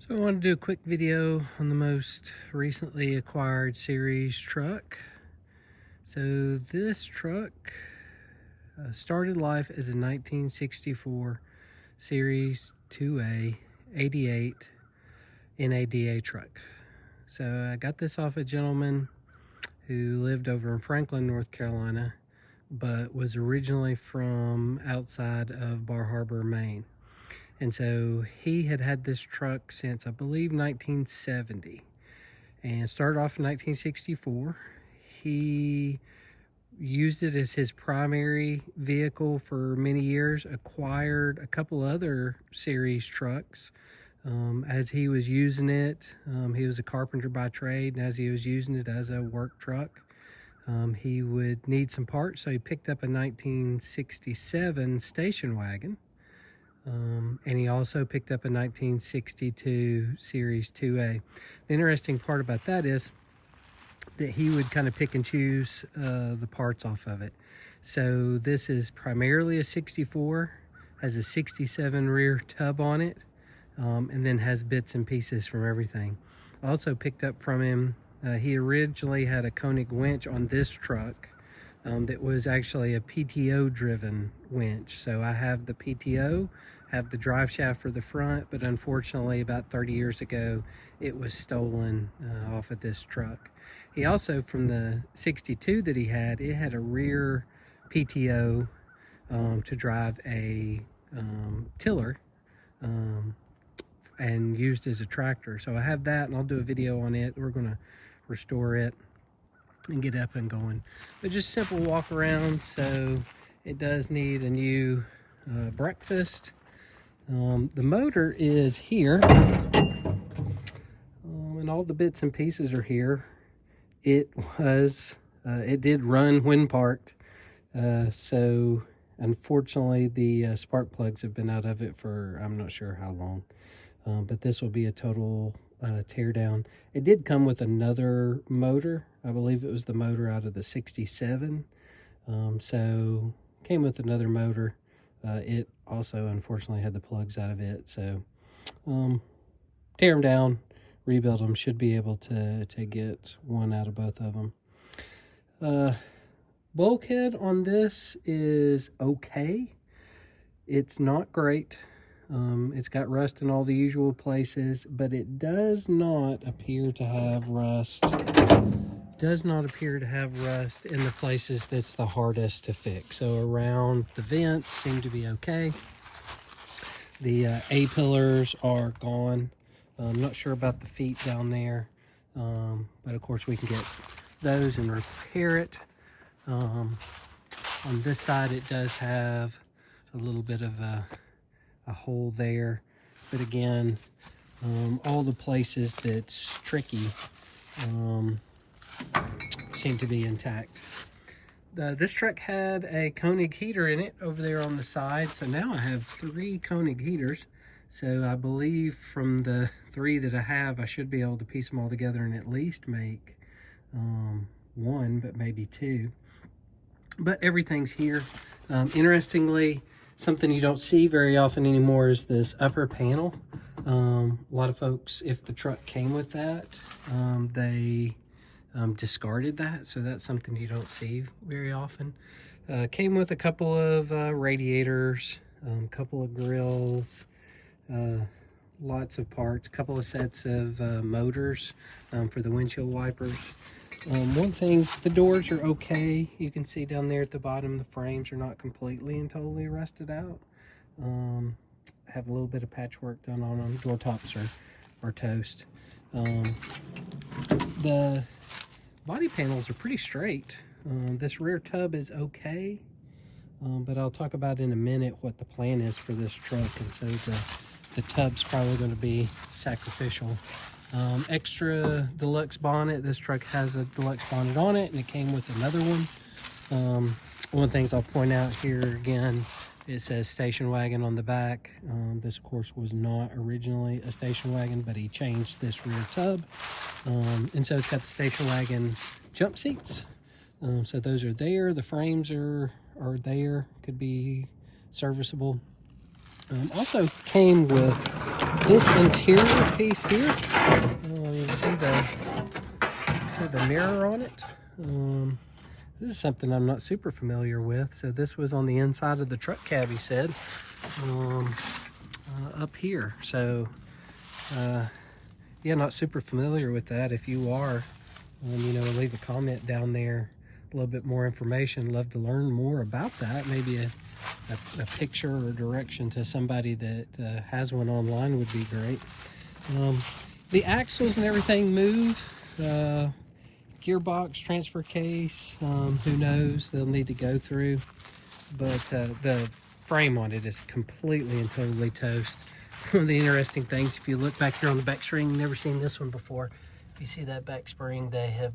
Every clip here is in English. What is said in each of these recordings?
So I wanted to do a quick video on the most recently acquired series truck. So this truck started life as a 1964 Series 2A 88 NADA truck. So I got this off a gentleman who lived over in Franklin, North Carolina, but was originally from outside of Bar Harbor, Maine. And so he had this truck since, I believe, 1970, and started off in 1964. He used it as his primary vehicle for many years, acquired a couple other series trucks. As he was using it, he was a carpenter by trade, and as he was using it as a work truck, he would need some parts, so he picked up a 1967 station wagon. And he also picked up a 1962 Series 2A. The interesting part about that is that he would kind of pick and choose the parts off of it. So this is primarily a 64, has a 67 rear tub on it, and then has bits and pieces from everything. I also picked up from him, he originally had a Koenig winch on this truck. That was actually a PTO driven winch. So I have the PTO, have the drive shaft for the front, but unfortunately about 30 years ago it was stolen off of this truck. He also, from the 62 that he had, it had a rear PTO to drive a tiller and used as a tractor. So I have that, and I'll do a video on it. We're going to restore it and get up and going, but just simple walk around. So it does need a new breakfast. The motor is here, and all the bits and pieces are here. It did run when parked, so unfortunately the spark plugs have been out of it for I'm not sure how long, but this will be a total tear down. It did come with another motor. I believe it was the motor out of the 67. So came with another motor. It also unfortunately had the plugs out of it. So tear them down, rebuild them. Should be able to get one out of both of them. Bulkhead on this is okay. It's not great. It's got rust in all the usual places, but it does not appear to have rust. Does not appear to have rust in the places that's the hardest to fix. So around the vents seem to be okay. The A-pillars are gone. I'm not sure about the feet down there, but of course we can get those and repair it. On this side it does have a little bit of a hole there, but again, all the places that's tricky seem to be intact. This truck had a Koenig heater in it over there on the side, so now I have 3 Koenig heaters. So I believe from the 3 that I have, I should be able to piece them all together and at least make 1, but maybe 2. But everything's here. Interestingly, something you don't see very often anymore is this upper panel. A lot of folks, if the truck came with that, they discarded that. So that's something you don't see very often. Came with a couple of radiators, a couple of grills, lots of parts, a couple of sets of motors for the windshield wipers. One thing, the doors are okay. You can see down there at the bottom, the frames are not completely and totally rusted out. Have a little bit of patchwork done on them. Door tops are toast. The body panels are pretty straight. This rear tub is okay, but I'll talk about in a minute what the plan is for this truck, and so the tub's probably going to be sacrificial. Extra deluxe bonnet. This truck has a deluxe bonnet on it, and it came with another one. One of the things I'll point out here again, it says station wagon on the back. This of course was not originally a station wagon, but he changed this rear tub, and so it's got the station wagon jump seats. So those are there. The frames are there, could be serviceable. Also came with this interior piece here, you can see the mirror on it. This is something I'm not super familiar with. So this was on the inside of the truck cab, he said, up here. So yeah, not super familiar with that. If you are, you know, leave a comment down there, a little bit more information. Love to learn more about that. Maybe a picture or direction to somebody that has one online would be great. The axles and everything move. Gearbox, transfer case, who knows, they'll need to go through. But the frame on it is completely and totally toast. One of the interesting things, if you look back here on the back spring, you've never seen this one before. If you see that back spring, they have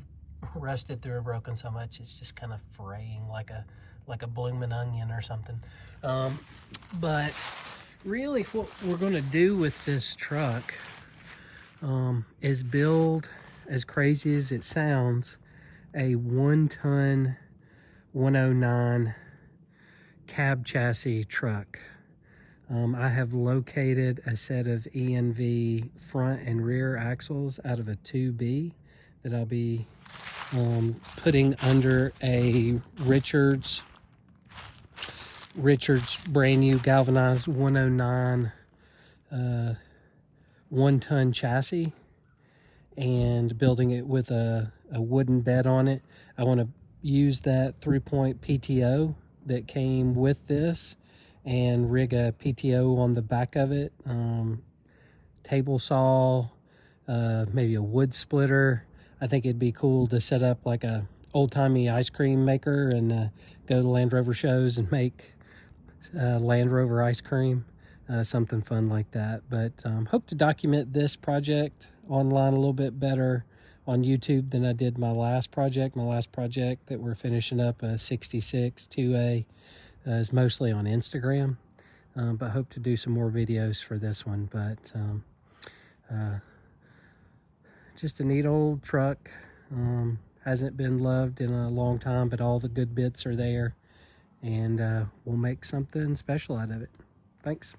rusted through and broken so much it's just kind of fraying like a blooming onion or something. But really what we're going to do with this truck is build, as crazy as it sounds, a 1-ton 109 cab chassis truck. I have located a set of ENV front and rear axles out of a 2B that I'll be putting under a Richards brand new galvanized 109 1-ton chassis, and building it with a wooden bed on it. I want to use that 3-point PTO that came with this and rig a PTO on the back of it, table saw, maybe a wood splitter. I think it'd be cool to set up like a old-timey ice cream maker and go to Land Rover shows and make Land Rover ice cream, something fun like that. But hope to document this project online a little bit better on YouTube than I did my last project. My last project that we're finishing up, a 66 2A, is mostly on Instagram, but hope to do some more videos for this one. But just a neat old truck. Hasn't been loved in a long time, but all the good bits are there, and we'll make something special out of it. Thanks.